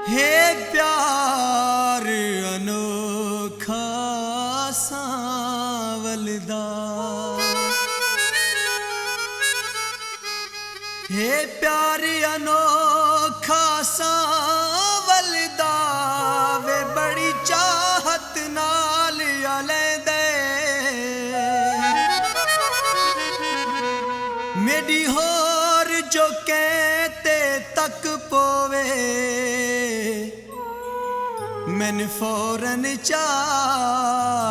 हे प्यार अनोखा सांवलदा, हे प्यार अनोखा सांवलदा, वे बड़ी चाहत नाल अलैंदे मेरी होर जो कहते तक पोवे मैन फौरन चा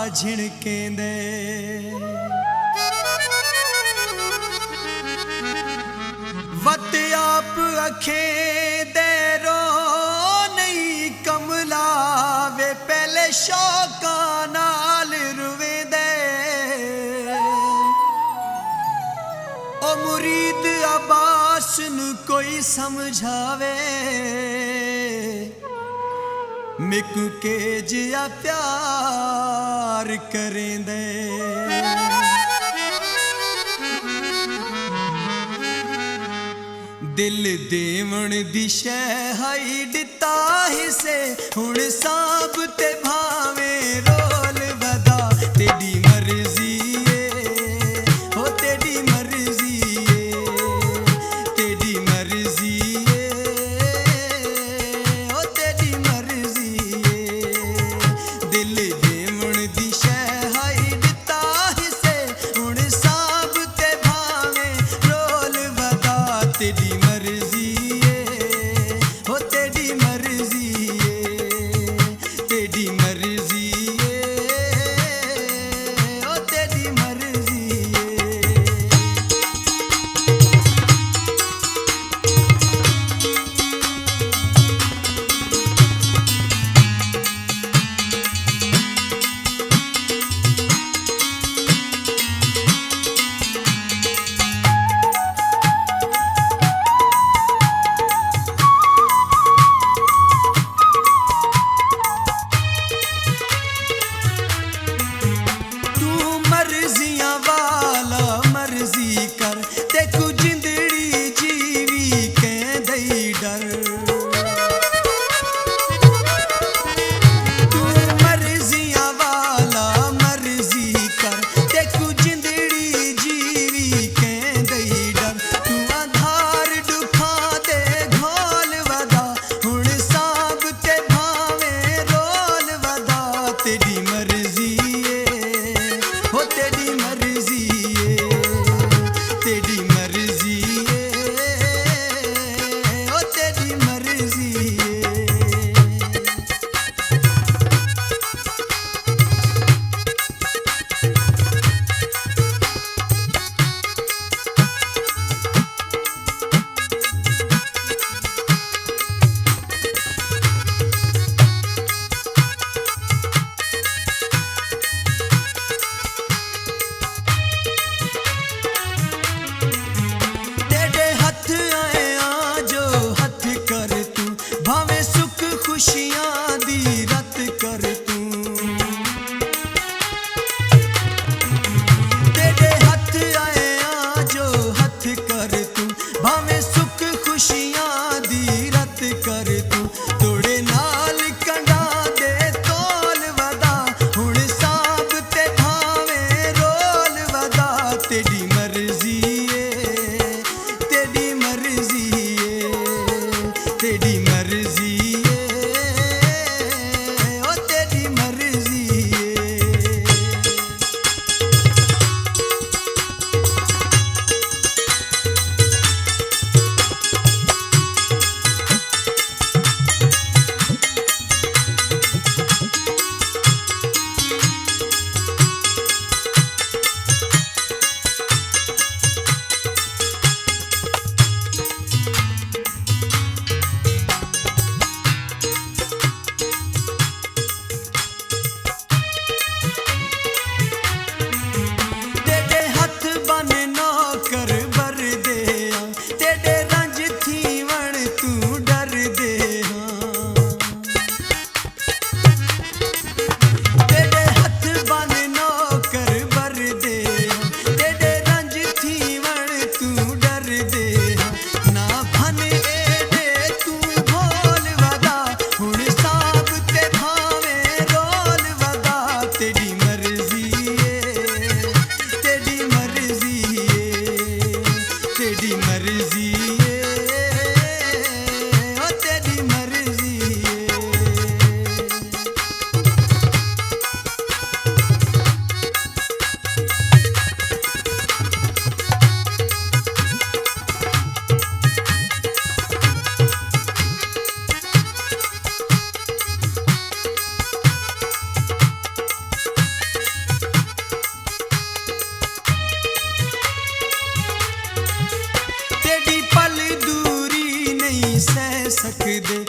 झिड़केंदे। वत आप अखें दे रो नहीं कमला, वे पहले शौका नाल रुवेंदे ओ मुरीद अब्बास नू कोई समझावे मिकू के जिया प्यार करेंदे। दिल देवण दी शै हाई दिता हिसे हुण सांभ ते भावे रोल वदा, तेरी मर्जी है हो तेरी मर्जी है, तेरी मर्जी है हो तेरी मर्जी है। दिल देवण दी शै हाई दिता हिसे हुण सांभ ते भावे रोल वदा, तेरी मर्जी है हो तेरी मर्जी है, तेरी मर्जी लिख दे